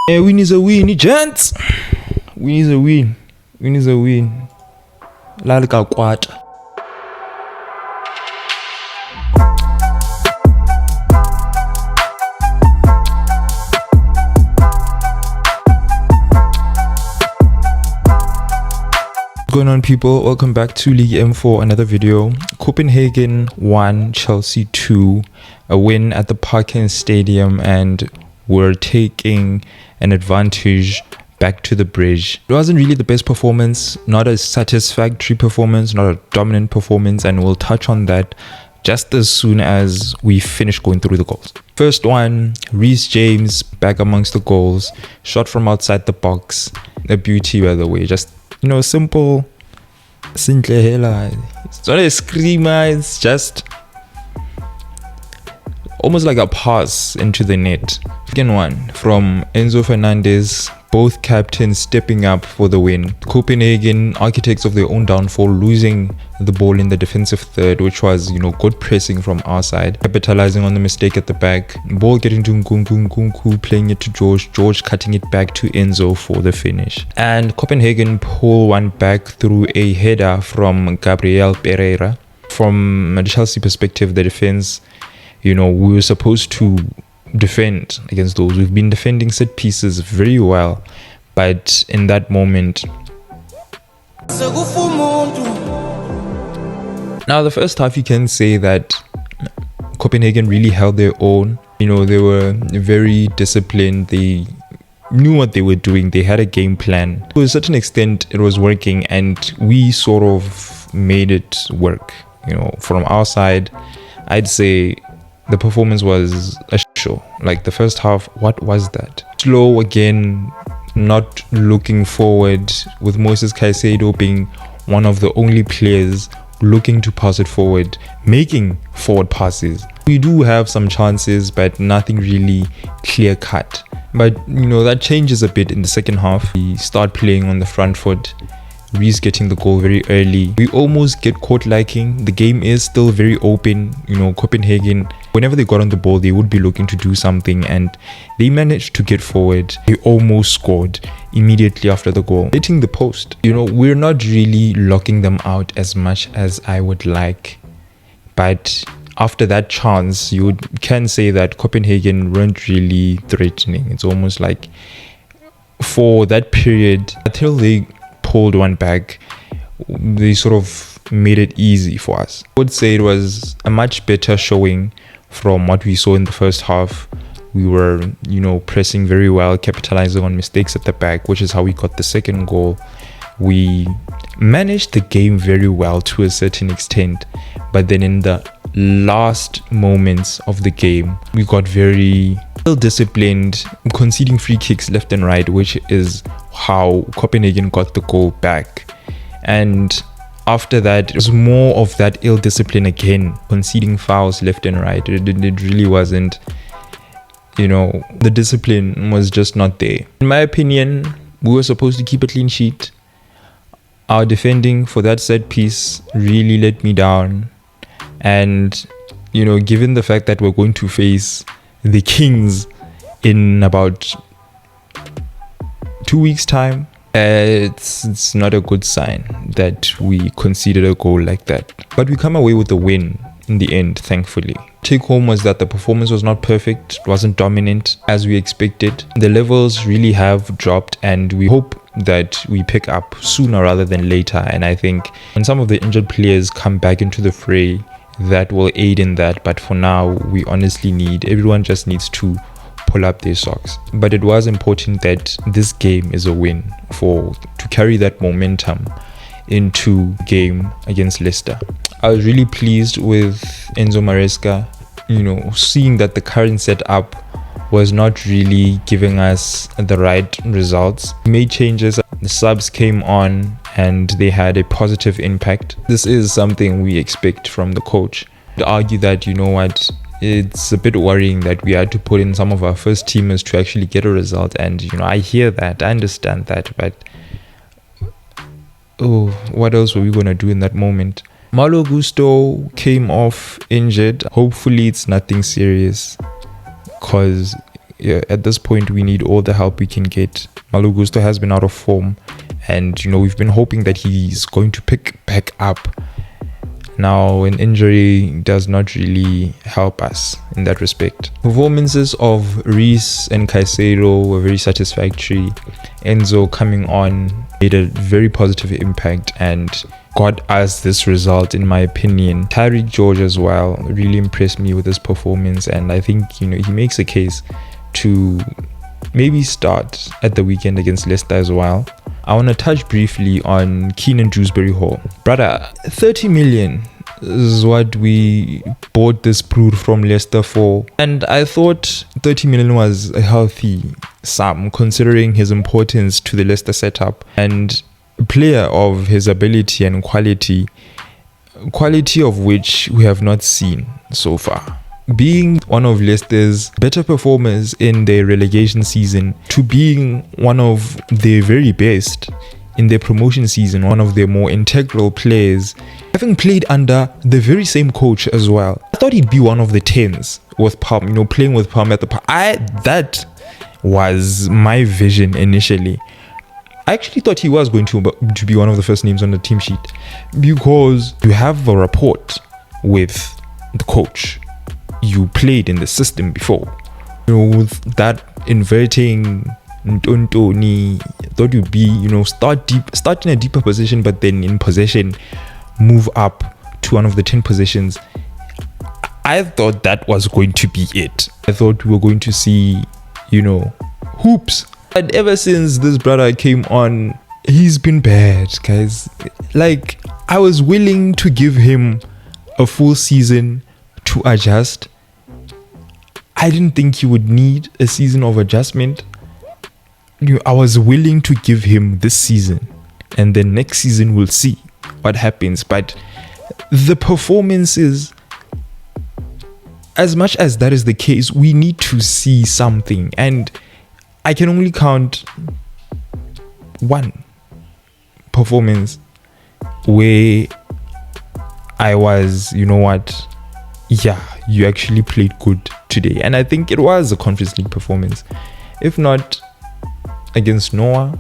A win is a win, gents. Win is a win. Win is a win. Lalika kwata. What's going on, people? Welcome back to League M for another video. Copenhagen 1, Chelsea 2. A win at the Parken Stadium, and we're taking an advantage back to the bridge. It wasn't really the best performance, not a satisfactory performance, not a dominant performance, and we'll touch on that just as soon as we finish going through the goals. First one, Reece James back amongst the goals, shot from outside the box. A beauty, by the way. Just, you know, simple. It's not a screamer, it's just almost like a pass into the net. Second one from Enzo Fernandez, both captains stepping up for the win. Copenhagen, architects of their own downfall, losing the ball in the defensive third, which was, you know, good pressing from our side, capitalizing on the mistake at the back. Ball getting to Nkunku, playing it to George cutting it back to Enzo for the finish. And Copenhagen pull one back through a header from Gabriel Pereira. From a Chelsea perspective, the defense, you know, we were supposed to defend against those. We've been defending set pieces very well, but in that moment, now the first half, you can say that Copenhagen really held their own. You know, they were very disciplined. They knew what they were doing. They had a game plan. To a certain extent, it was working, and we sort of made it work. You know, from our side, I'd say the performance was a show. Like the first half, what was that? Slow again, not looking forward, with Moses Caicedo being one of the only players looking to pass it forward, making forward passes. We do have some chances, but nothing really clear cut. But, you know, that changes a bit in the second half. We start playing on the front foot. Reece getting the goal very early. We almost get caught lacking. The game is still very open. You know, Copenhagen, whenever they got on the ball, they would be looking to do something, and they managed to get forward. They almost scored immediately after the goal, hitting the post. You know, we're not really locking them out as much as I would like, but after that chance, you can say that Copenhagen weren't really threatening. It's almost like for that period until they pulled one back, they sort of made it easy for us. I would say it was a much better showing from what we saw in the first half. We were, you know, pressing very well, capitalizing on mistakes at the back, which is how we got the second goal. We managed the game very well to a certain extent, but then in the last moments of the game, we got very disciplined, conceding free kicks left and right, which is how Copenhagen got the goal back. And after that, it was more of that ill discipline again, conceding fouls left and right. It really wasn't, you know, the discipline was just not there. In my opinion, we were supposed to keep a clean sheet. Our defending for that set piece really let me down. And, you know, given the fact that we're going to face the Kings in about 2 weeks' time, it's not a good sign that we conceded a goal like that. But we come away with the win in the end, thankfully. Take home was that the performance was not perfect, it wasn't dominant as we expected. The levels really have dropped, and we hope that we pick up sooner rather than later. And I think when some of the injured players come back into the fray, that will aid in that. But for now, we honestly everyone just needs to pull up their socks. But it was important that this game is a win to carry that momentum into game against Leicester. I was really pleased with Enzo Maresca, you know, seeing that the current setup was not really giving us the right results. We made changes, the subs came on, and they had a positive impact. This is something we expect from the coach. To argue that, you know what, it's a bit worrying that we had to put in some of our first teamers to actually get a result. And, you know, I hear that, I understand that, but oh, what else were we going to do in that moment? Malo Gusto came off injured. Hopefully it's nothing serious, because yeah, at this point we need all the help we can get. Malo Gusto has been out of form, and we've been hoping that he's going to pick back up. Now, an injury does not really help us in that respect. Performances of Reece and Caicedo were very satisfactory. Enzo coming on made a very positive impact and got us this result, in my opinion. Tyreek George as well really impressed me with his performance, and I think he makes a case to maybe start at the weekend against Leicester as well. I want to touch briefly on Keenan Dewsbury-Hall. Brother, 30 million is what we bought this brood from Leicester for, and I thought 30 million was a healthy sum considering his importance to the Leicester setup, and a player of his ability and quality of which we have not seen so far. Being one of Leicester's better performers in their relegation season to being one of their very best in their promotion season, one of their more integral players, having played under the very same coach as well. I thought he'd be one of the 10s with Palm, playing with Palm at the Park. That was my vision initially. I actually thought he was going to be one of the first names on the team sheet, because you have a rapport with the coach. You played in the system before, with that inverting Ntontoni, thought you'd be, start in a deeper position, but then in possession move up to one of the 10 positions. I thought that was going to be it. I thought we were going to see, hoops. And ever since this brother came on, he's been bad, guys. Like, I was willing to give him a full season to adjust. I didn't think he would need a season of adjustment. I was willing to give him this season, and then next season we'll see what happens. But the performances, as much as that is the case, we need to see something, and I can only count one performance where I was, yeah, you actually played good today. And I think it was a Conference League performance. If not against Noah,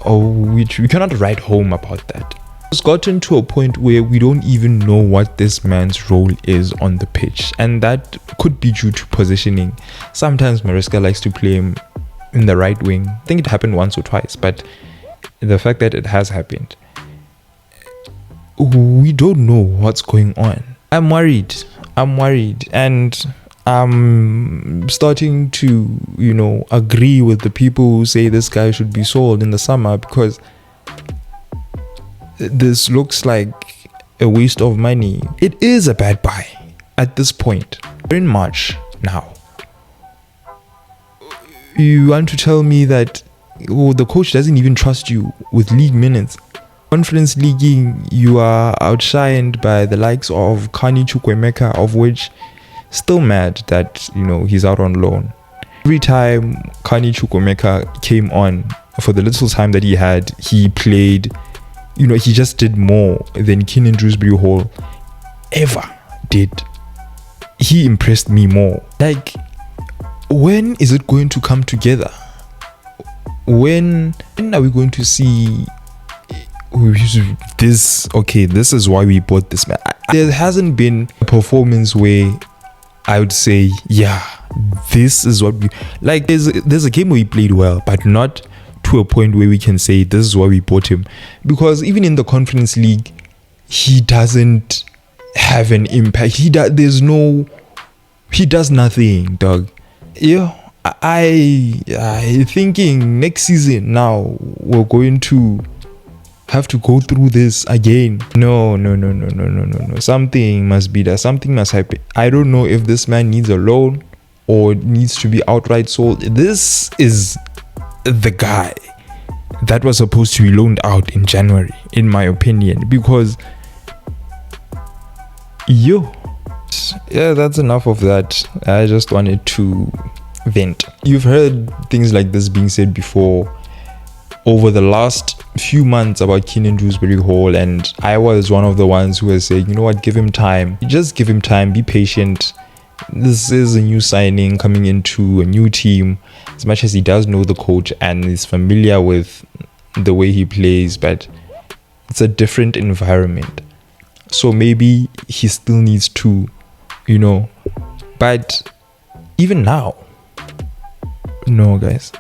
which we cannot write home about that. It's gotten to a point where we don't even know what this man's role is on the pitch, and that could be due to positioning. Sometimes Maresca likes to play him in the right wing. I think it happened once or twice, but the fact that it has happened, we don't know what's going on. I'm worried, and I'm starting to agree with the people who say this guy should be sold in the summer, because this looks like a waste of money. It is a bad buy at this point. We're in March now. You want to tell me that the coach doesn't even trust you with league minutes? Conference leaguing, you are outshined by the likes of Kani Chukwemeka, of which still mad that he's out on loan. Every time Kani Chukwemeka came on, for the little time that he had, he played. He just did more than Keenan Dewsbury-Hall ever did. He impressed me more. Like, when is it going to come together? When are we going to see this? Okay, this is why we bought this man. There hasn't been a performance where I would say, yeah, this is what we like. There's a game where he played well, but not to a point where we can say this is why we bought him. Because even in the Conference League, he doesn't have an impact. He does nothing, dog. I thinking next season now we're going to have to go through this again. No. Something must be there. Something must happen. I don't know if this man needs a loan or needs to be outright sold. This is the guy that was supposed to be loaned out in January, in my opinion, because that's enough of that. I just wanted to vent. You've heard things like this being said before over the last few months about Keenan Dewsbury-Hall, and I was one of the ones who was saying, give him time. Just give him time, be patient, this is a new signing coming into a new team. As much as he does know the coach and is familiar with the way he plays, but it's a different environment. So maybe he still needs to, but even now, no, guys.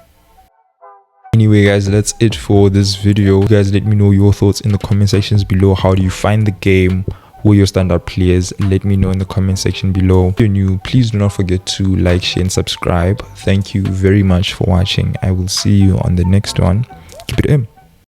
Anyway, guys, that's it for this video. You guys, let me know your thoughts in the comment sections below. How do you find the game? Who are your standout players? Let me know in the comment section below. If you're new, please do not forget to like, share, and subscribe. Thank you very much for watching. I will see you on the next one. Keep it in.